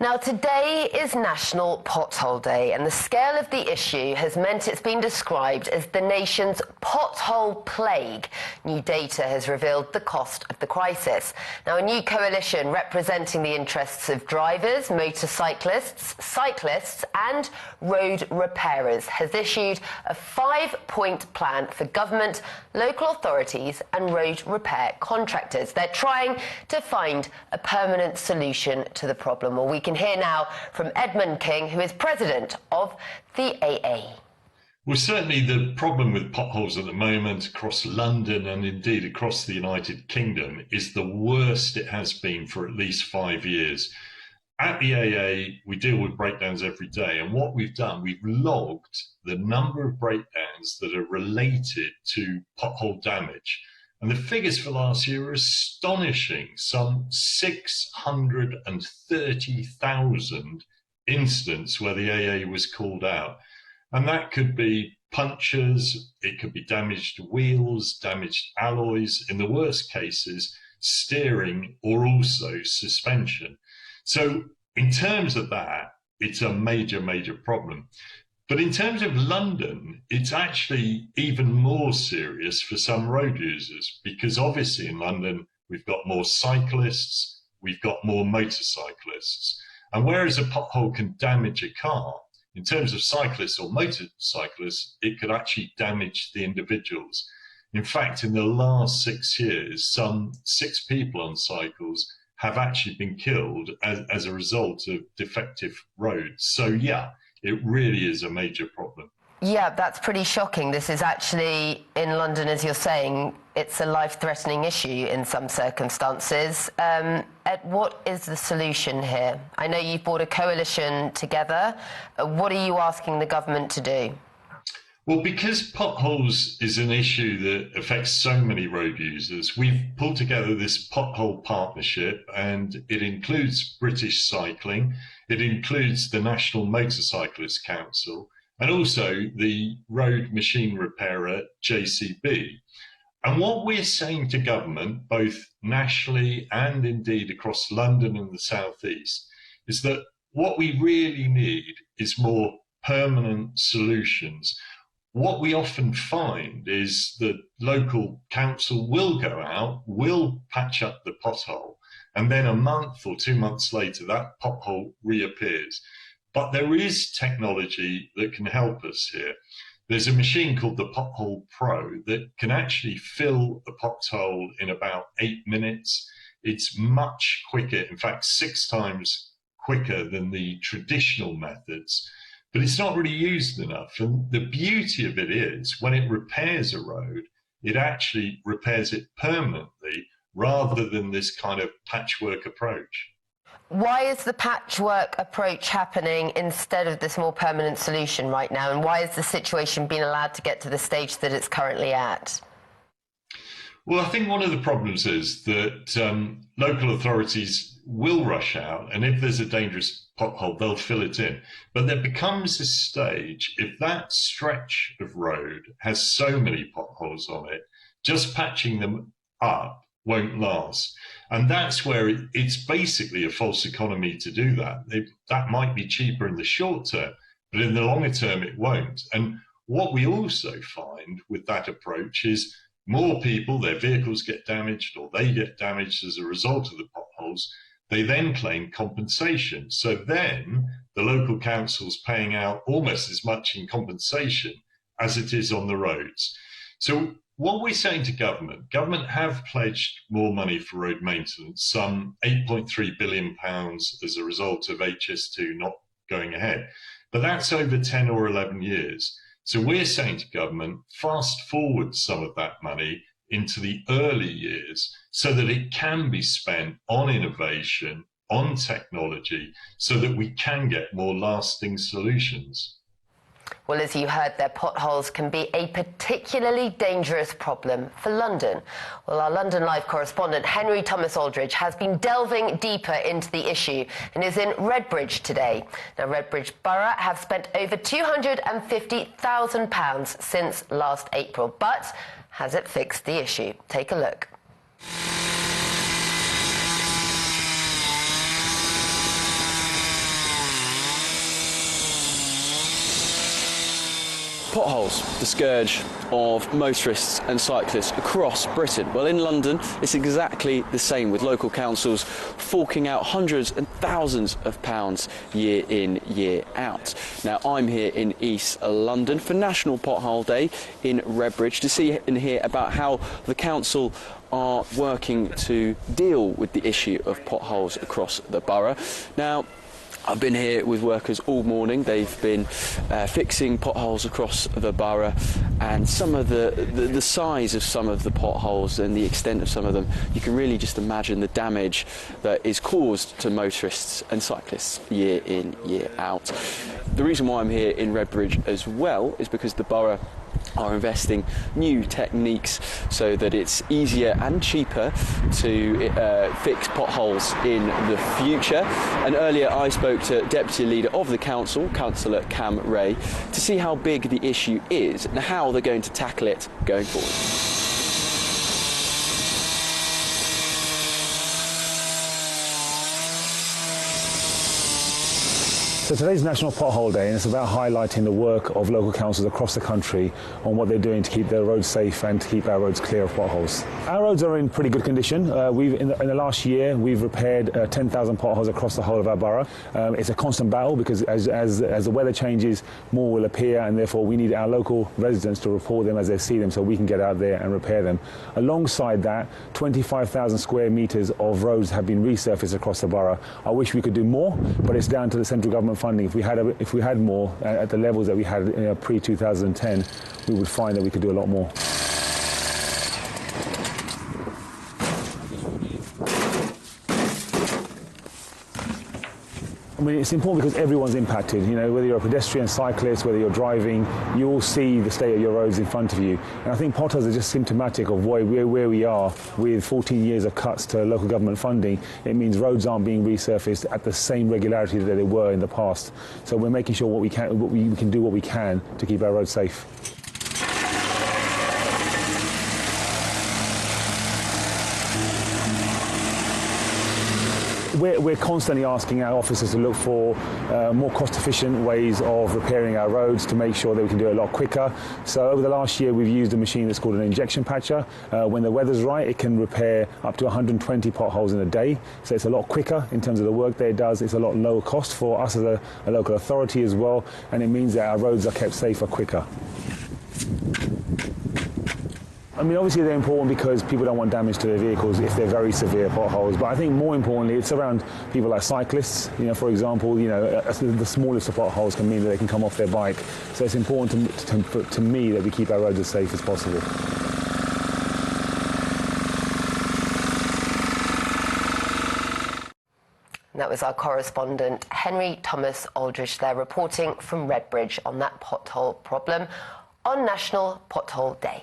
Now, today is National Pothole Day, and the scale of the issue has meant it's been described as the nation's pothole plague. New data has revealed the cost of the crisis. Now, a new coalition representing the interests of drivers, motorcyclists, cyclists and road repairers has issued a 5-point plan for government, local authorities and road repair contractors. They're trying to find a permanent solution to the problem. Well, we can hear now from Edmund King, who is president of the AA. Well, certainly the problem with potholes at the moment across London and indeed across the United Kingdom is the worst it has been for at least 5 years. At the AA, we deal with breakdowns every day, and what we've done, we've logged the number of breakdowns that are related to pothole damage. And the figures for last year are astonishing, some 630,000 incidents where the AA was called out. And that could be punctures, it could be damaged wheels, damaged alloys, in the worst cases, steering or also suspension. So in terms of that, it's a major, major problem. But in terms of London, it's actually even more serious for some road users, because obviously in London, we've got more cyclists, we've got more motorcyclists. And whereas a pothole can damage a car, in terms of cyclists or motorcyclists, it could actually damage the individuals. In fact, in the last 6 years, some 6 people on cycles have actually been killed as a result of defective roads. So yeah, it really is a major problem. Yeah, that's pretty shocking. This is actually, in London, as you're saying, it's a life-threatening issue in some circumstances. Ed, what is the solution here? I know you've brought a coalition together. What are you asking the government to do? Well, because potholes is an issue that affects so many road users, we've pulled together this pothole partnership, and it includes British Cycling, it includes the National Motorcyclist Council, and also the road machine repairer JCB. And what we're saying to government, both nationally and indeed across London and the South East, is that what we really need is more permanent solutions. What we often find is that local council will go out, will patch up the pothole, and then a month or 2 months later, that pothole reappears. But there is technology that can help us here. There's a machine called the Pothole Pro that can actually fill a pothole in about 8 minutes. It's much quicker, in fact, 6 times quicker than the traditional methods. But it's not really used enough. And the beauty of it is when it repairs a road, it actually repairs it permanently rather than this kind of patchwork approach. Why is the patchwork approach happening instead of this more permanent solution right now? And why is the situation being allowed to get to the stage that it's currently at? Well, I think one of the problems is that local authorities will rush out, and if there's a dangerous pothole, they'll fill it in. But there becomes a stage, if that stretch of road has so many potholes on it, just patching them up won't last. And that's where it's basically a false economy to do that. That might be cheaper in the short term, but in the longer term, it won't. And what we also find with that approach is more people, their vehicles get damaged or they get damaged as a result of the potholes. They then claim compensation. So then the local council's paying out almost as much in compensation as it is on the roads. So what we're saying to government have pledged more money for road maintenance, some £8.3 billion as a result of HS2 not going ahead. But that's over 10 or 11 years. So we're saying to government, fast forward some of that money into the early years so that it can be spent on innovation, on technology, so that we can get more lasting solutions. Well, as you heard there, potholes can be a particularly dangerous problem for London. Well, our London Live correspondent, Henry Thomas Aldridge, has been delving deeper into the issue and is in Redbridge today. Now, Redbridge Borough have spent over £250,000 since last April, but has it fixed the issue? Take a look. Potholes, the scourge of motorists and cyclists across Britain. Well, in London, it's exactly the same, with local councils forking out hundreds and thousands of pounds year in, year out. Now, I'm here in East London for National Pothole Day in Redbridge to see and hear about how the council are working to deal with the issue of potholes across the borough. Now, I've been here with workers all morning. They've been fixing potholes across the borough, and some of the size of some of the potholes and the extent of some of them, you can really just imagine the damage that is caused to motorists and cyclists year in, year out. The reason why I'm here in Redbridge as well is because the borough are investing new techniques so that it's easier and cheaper to fix potholes in the future. And earlier I spoke to Deputy Leader of the Council, Councillor Cam Ray, to see how big the issue is and how they're going to tackle it going forward. So today's National Pothole Day, and it's about highlighting the work of local councils across the country on what they're doing to keep their roads safe and to keep our roads clear of potholes. Our roads are in pretty good condition. In the last year, we've repaired 10,000 potholes across the whole of our borough. It's a constant battle because as the weather changes, more will appear, and therefore we need our local residents to report them as they see them so we can get out there and repair them. Alongside that, 25,000 square metres of roads have been resurfaced across the borough. I wish we could do more, but it's down to the central government funding. If we had more at the levels that we had pre-2010, we would find that we could do a lot more. I mean, it's important because everyone's impacted. You know, whether you're a pedestrian, cyclist, whether you're driving, you all see the state of your roads in front of you. And I think potholes are just symptomatic of where we are with 14 years of cuts to local government funding. It means roads aren't being resurfaced at the same regularity that they were in the past. So we're making sure we can do what we can to keep our roads safe. We're constantly asking our officers to look for more cost-efficient ways of repairing our roads to make sure that we can do it a lot quicker. So over the last year, we've used a machine that's called an injection patcher. When the weather's right, it can repair up to 120 potholes in a day. So it's a lot quicker in terms of the work that it does. It's a lot lower cost for us as a local authority as well, and it means that our roads are kept safer quicker. I mean, obviously they're important because people don't want damage to their vehicles if they're very severe potholes. But I think more importantly, it's around people like cyclists. You know, for example, you know, the smallest of potholes can mean that they can come off their bike. So it's important to me that we keep our roads as safe as possible. And that was our correspondent Henry Thomas Aldridge there reporting from Redbridge on that pothole problem on National Pothole Day.